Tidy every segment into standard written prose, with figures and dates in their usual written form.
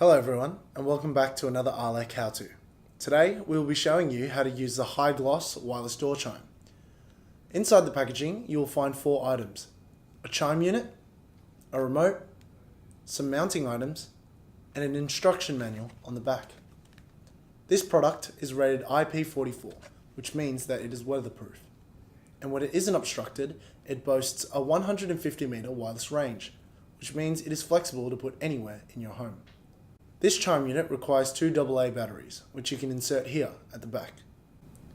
Hello everyone, and welcome back to another Arlec how-to. Today we will be showing you how to use the high gloss wireless door chime. Inside the packaging you will find 4 items: a chime unit, a remote, some mounting items, and an instruction manual on the back. This product is rated IP44, which means that it is weatherproof. And when it isn't obstructed, it boasts a 150 meter wireless range, which means it is flexible to put anywhere in your home. This chime unit requires 2 AA batteries, which you can insert here at the back.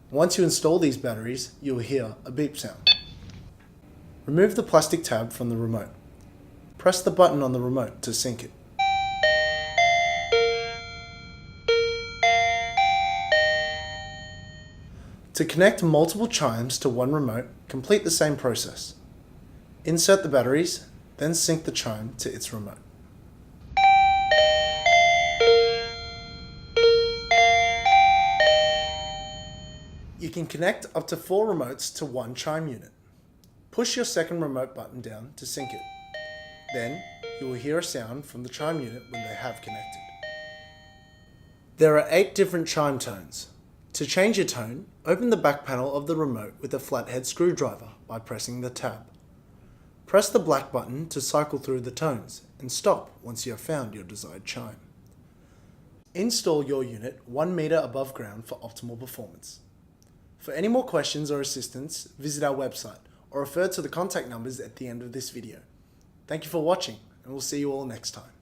Once you install these batteries, you will hear a beep sound. Remove the plastic tab from the remote. Press the button on the remote to sync it. To connect multiple chimes to one remote, complete the same process. Insert the batteries, then sync the chime to its remote. You can connect up to 4 remotes to one chime unit. Push your second remote button down to sync it. Then, you will hear a sound from the chime unit when they have connected. There are 8 different chime tones. To change your tone, open the back panel of the remote with a flathead screwdriver by pressing the tab. Press the black button to cycle through the tones and stop once you have found your desired chime. Install your unit 1 meter above ground for optimal performance. For any more questions or assistance, visit our website or refer to the contact numbers at the end of this video. Thank you for watching, and we'll see you all next time.